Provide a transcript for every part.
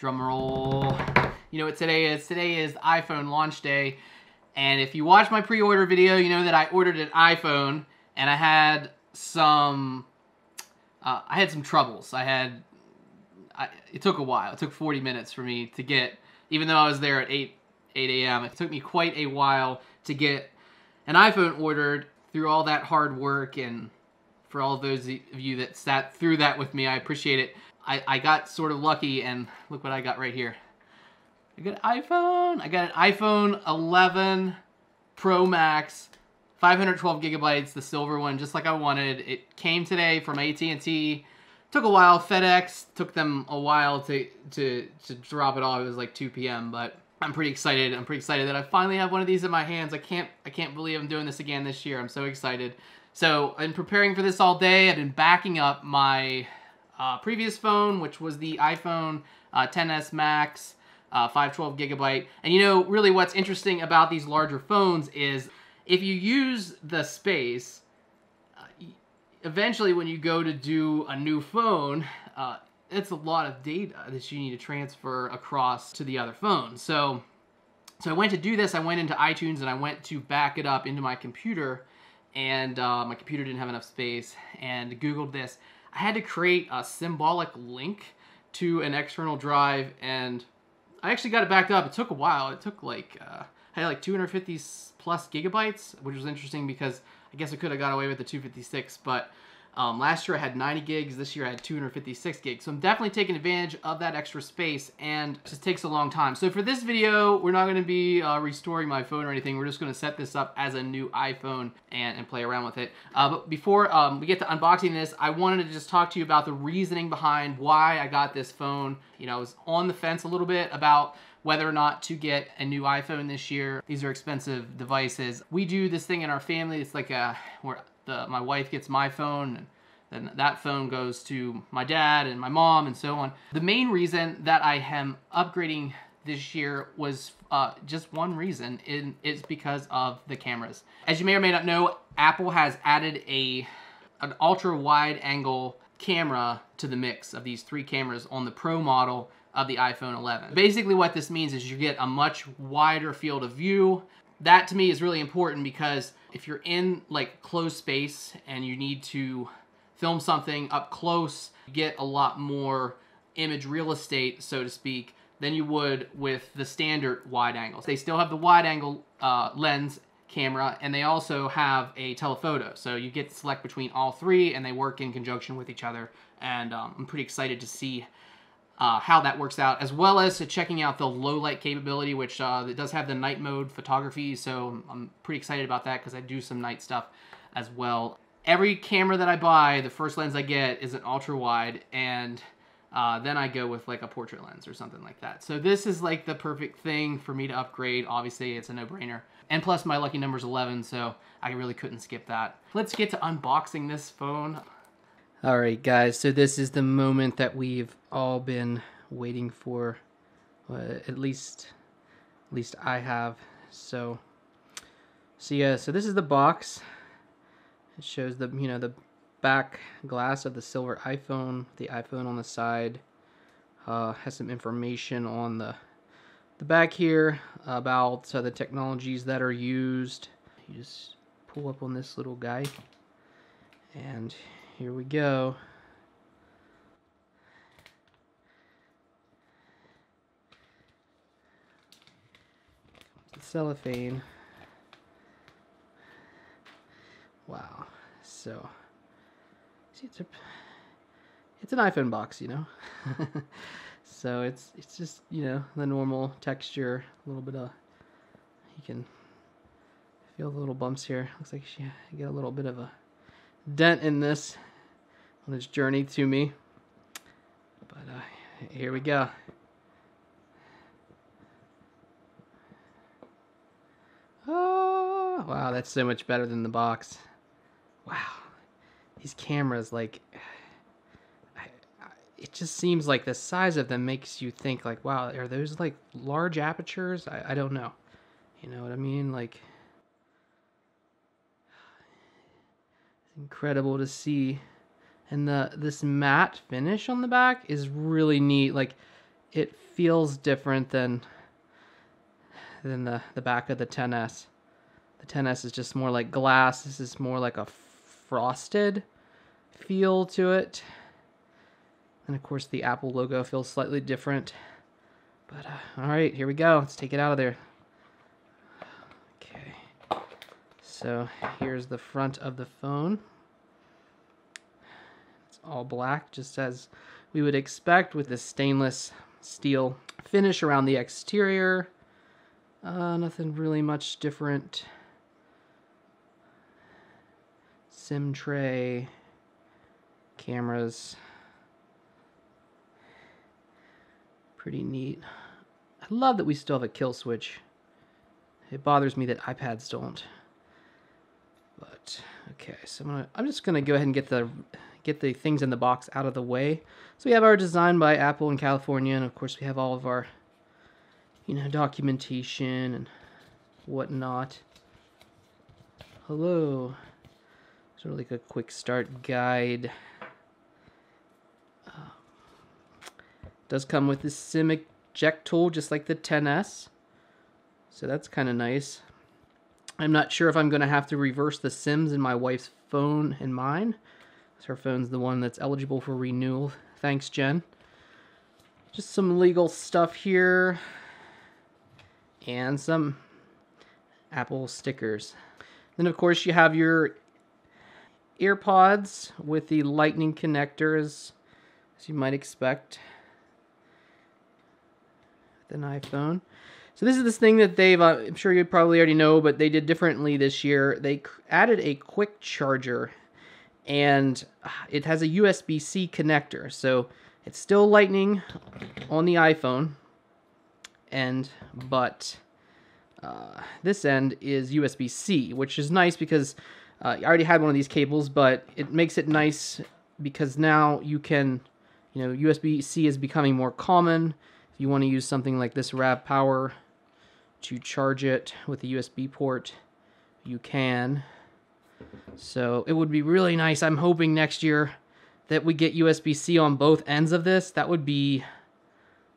Drum roll. You know what today is? Today is iPhone launch day. And if you watch my pre-order video, you know that I ordered an iPhone and I had some troubles. It took a while. It took 40 minutes for me to get, even though I was there at 8 a.m. It took me quite a while to get an iPhone ordered through all that hard work, and for all those of you that sat through that with me, I appreciate it. I got sort of lucky, and look what I got right here. I got an iPhone. I got an iPhone 11 Pro Max, 512 gigabytes, the silver one, just like I wanted. It came today from AT&T. Took a while. FedEx took them a while to drop it off. It was like 2 p.m. But I'm pretty excited. I'm pretty excited that I finally have one of these in my hands. I can't believe I'm doing this again this year. I'm so excited. So in preparing for this all day, I've been backing up my previous phone, which was the iPhone XS Max. 512 gigabyte. And you know, really what's interesting about these larger phones is if you use the space, eventually when you go to do a new phone, it's a lot of data that you need to transfer across to the other phone. So I went to do this, I went into iTunes and I went to back it up into my computer, and my computer didn't have enough space, and Googled this. I had to create a symbolic link to an external drive, and I actually got it backed up. It took a while. It took like, I had like 250 plus gigabytes, which was interesting because I guess I could have got away with the 256, but last year I had 90 gigs. This year I had 256 gigs. So I'm definitely taking advantage of that extra space, and it just takes a long time. So for this video, we're not going to be restoring my phone or anything. We're just going to set this up as a new iPhone and play around with it. But before we get to unboxing this, I wanted to just talk to you about the reasoning behind why I got this phone. You know, I was on the fence a little bit about whether or not to get a new iPhone this year. These are expensive devices. We do this thing in our family. It's like where my wife gets my phone, and then that phone goes to my dad and my mom and so on. The main reason that I am upgrading this year was just one reason, and it's because of the cameras. As you may or may not know, Apple has added an ultra wide angle camera to the mix of these 3 cameras on the Pro model of the iPhone 11. Basically what this means is you get a much wider field of view. That to me is really important because if you're in like closed space and you need to film something up close, you get a lot more image real estate, so to speak, than you would with the standard wide angles. They still have the wide angle lens camera, and they also have a telephoto. So you get to select between all 3, and they work in conjunction with each other. And I'm pretty excited to see how that works out, as well as checking out the low light capability, which it does have the night mode photography. So I'm pretty excited about that because I do some night stuff as well. Every camera that I buy, the first lens I get is an ultra wide, and then I go with like a portrait lens or something like that. So this is like the perfect thing for me to upgrade. Obviously, it's a no-brainer. And plus my lucky number's 11, so I really couldn't skip that. Let's get to unboxing this phone. All right, guys, so this is the moment that we've all been waiting for. At least I have. So yeah, so this is the box. It shows the, you know, the back glass of the silver iPhone, the iPhone on the side. Has some information on the back here about the technologies that are used. You just pull up on this little guy, and here we go. The cellophane. Wow. So, see, it's an iPhone box, you know. So it's just, you know, the normal texture. A little bit of, you can feel the little bumps here. Looks like you get a little bit of a dent in this on its journey to me. But here we go. Oh, wow, that's so much better than the box. Wow, these cameras, like, it just seems like the size of them makes you think like, wow, are those like large apertures? I don't know. You know what I mean? Like, it's incredible to see. And this matte finish on the back is really neat. Like, it feels different than the back of the XS. The XS is just more like glass. This is more like a frosted feel to it. And of course the Apple logo feels slightly different. But all right, here we go. Let's take it out of there. Okay. So here's the front of the phone. It's all black, just as we would expect with this stainless steel finish around the exterior. Nothing really much different. SIM tray, cameras. Pretty neat. I love that we still have a kill switch. It bothers me that iPads don't. But okay, so I'm just gonna go ahead and get the things in the box out of the way. So we have our design by Apple in California, and of course we have all of our, you know, documentation and whatnot. Hello. Sort of like a quick start guide. Does come with this SIM eject tool, just like the XS. So that's kind of nice. I'm not sure if I'm going to have to reverse the SIMs in my wife's phone and mine. Her phone's the one that's eligible for renewal. Thanks, Jen. Just some legal stuff here. And some Apple stickers. Then, of course, you have your AirPods with the lightning connectors, as you might expect with an iPhone. So this is this thing that they've, I'm sure you probably already know, but they did differently this year. They added a quick charger, and it has a USB-C connector. So it's still lightning on the iPhone, but this end is USB-C, which is nice because I already had one of these cables, but it makes it nice because now you can, you know, USB-C is becoming more common. If you want to use something like this RAV Power to charge it with a USB port, you can. So it would be really nice. I'm hoping next year that we get USB-C on both ends of this. That would be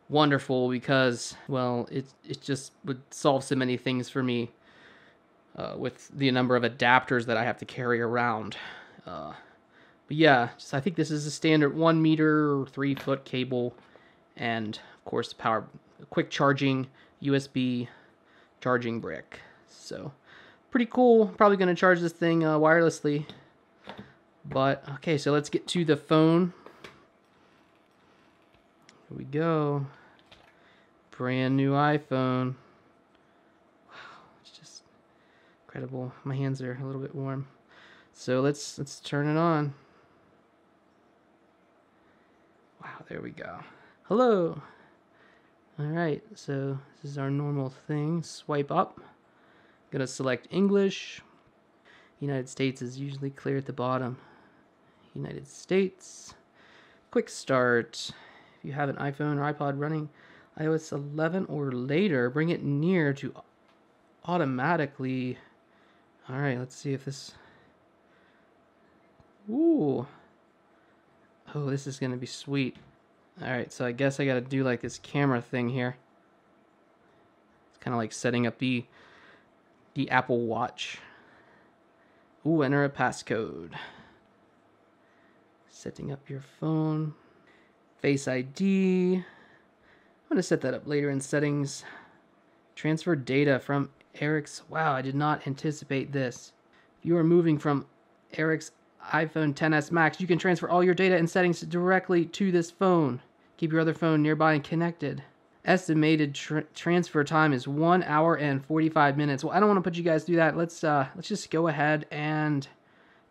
wonderful because, well, it just would solve so many things for me with the number of adapters that I have to carry around. But yeah, I think this is a standard 1 meter or 3 foot cable, and of course the quick charging USB charging brick. So pretty cool. Probably going to charge this thing wirelessly. But okay, so let's get to the phone. Here we go. Brand new iPhone. Wow, it's just incredible. My hands are a little bit warm. So let's turn it on. Wow, there we go. Hello. All right, so this is our normal thing. Swipe up. Gonna select English. United States is usually clear at the bottom. United States. Quick start. If you have an iPhone or iPod running iOS 11 or later, bring it near to automatically. All right, let's see if this. Ooh. Oh, this is gonna be sweet. All right, so I guess I gotta do like this camera thing here. It's kind of like setting up the Apple Watch. Ooh, enter a passcode. Setting up your phone. Face ID. I'm gonna set that up later in settings. Transfer data from Eric's. Wow, I did not anticipate this. If you are moving from Eric's iPhone XS Max, you can transfer all your data and settings directly to this phone. Keep your other phone nearby and connected. Estimated transfer time is 1 hour and 45 minutes. Well, I don't want to put you guys through that. Let's just go ahead and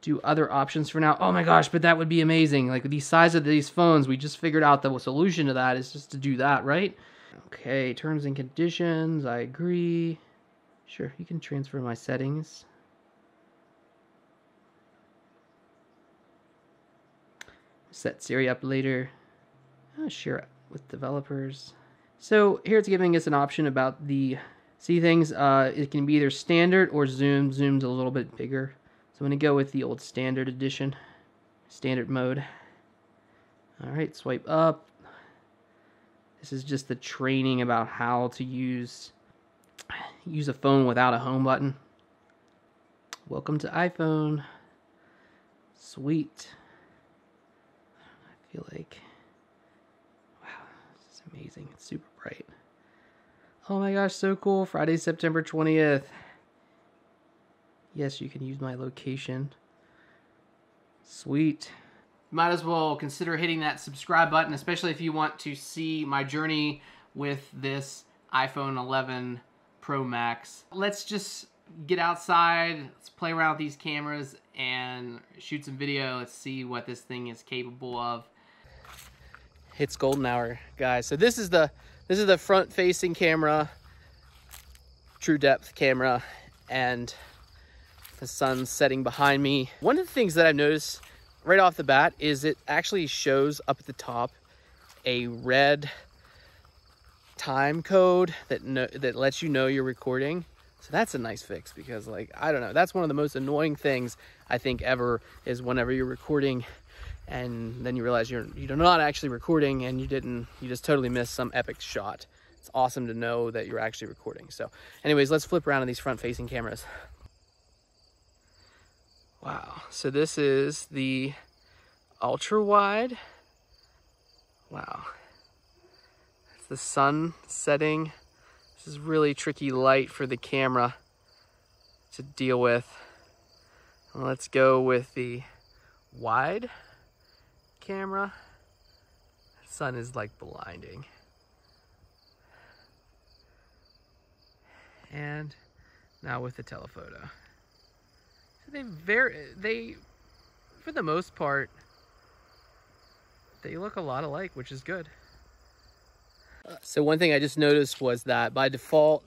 do other options for now. Oh my gosh, but that would be amazing. Like with the size of these phones, we just figured out the solution to that is just to do that, right? Okay, terms and conditions, I agree. Sure, you can transfer my settings. Set Siri up later. I'll share it with developers. So here it's giving us an option about the see things. It can be either standard or zoom. Zoom's a little bit bigger. So I'm going to go with the old standard edition. Standard mode. Alright, swipe up. This is just the training about how to use a phone without a home button. Welcome to iPhone. Sweet. I feel like, wow, this is amazing. It's super bright. Oh my gosh, so cool. Friday, September 20th. Yes, you can use my location. Sweet. Might as well consider hitting that subscribe button, especially if you want to see my journey with this iPhone 11 Pro Max. Let's just get outside, let's play around with these cameras and shoot some video. Let's see what this thing is capable of. It's golden hour, guys. So this is the front facing camera, true depth camera, and the sun's setting behind me. One of the things that I've noticed right off the bat is it actually shows up at the top a red time code that lets you know you're recording. So that's a nice fix, because, like, I don't know, that's one of the most annoying things I think ever, is whenever you're recording and then you realize you're not actually recording and you just totally missed some epic shot. It's awesome to know that you're actually recording. So anyways, let's flip around to these front facing cameras. Wow, so this is the ultra wide. Wow, it's the sun setting. This is really tricky light for the camera to deal with. Let's go with the wide camera. The sun is like blinding. And now with the telephoto. So they for the most part, they look a lot alike, which is good. So one thing I just noticed was that by default,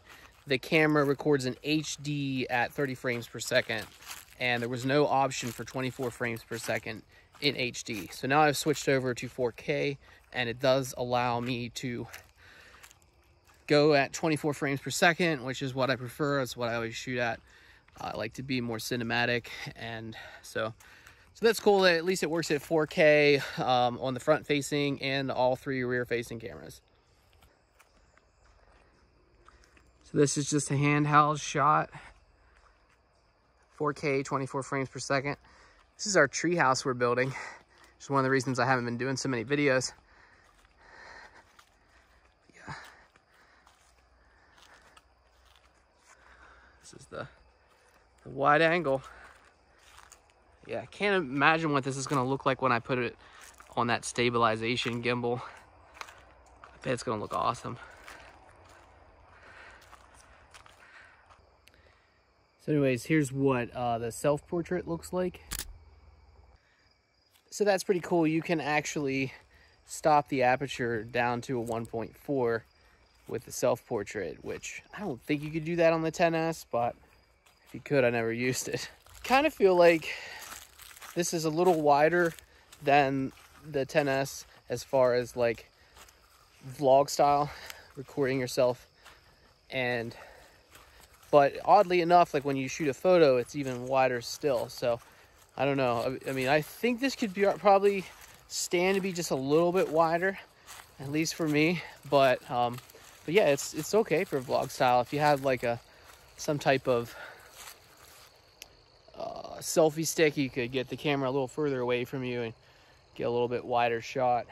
the camera records in HD at 30 frames per second, and there was no option for 24 frames per second in HD. So now I've switched over to 4K, and it does allow me to go at 24 frames per second, which is what I prefer. That's what I always shoot at. I like to be more cinematic, and so that's cool that at least it works at 4K on the front facing and all three rear facing cameras. So this is just a handheld shot, 4K, 24 frames per second. This is our tree house we're building. It's one of the reasons I haven't been doing so many videos. Yeah. This is the wide angle. Yeah, I can't imagine what this is gonna look like when I put it on that stabilization gimbal. I bet it's gonna look awesome. So anyways, here's what the self-portrait looks like. So that's pretty cool. You can actually stop the aperture down to a 1.4 with the self-portrait, which I don't think you could do that on the XS, but if you could, I never used it. Kind of feel like this is a little wider than the XS as far as like vlog style, recording yourself, but oddly enough, like when you shoot a photo, it's even wider still. So I don't know. I mean, I think this could probably stand to be just a little bit wider, at least for me. But yeah, it's okay for vlog style. If you have like some type of selfie stick, you could get the camera a little further away from you and get a little bit wider shot.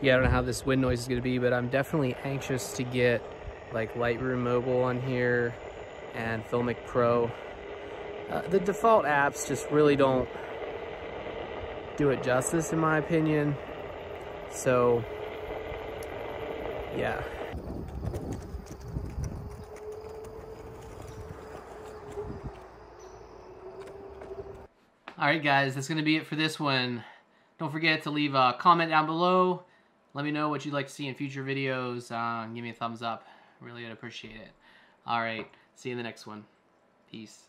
Yeah, I don't know how this wind noise is going to be, but I'm definitely anxious to get like Lightroom Mobile on here and Filmic Pro. The default apps just really don't do it justice, in my opinion. So, yeah. Alright guys, that's going to be it for this one. Don't forget to leave a comment down below. Let me know what you'd like to see in future videos. Give me a thumbs up. Really would appreciate it. Alright, see you in the next one. Peace.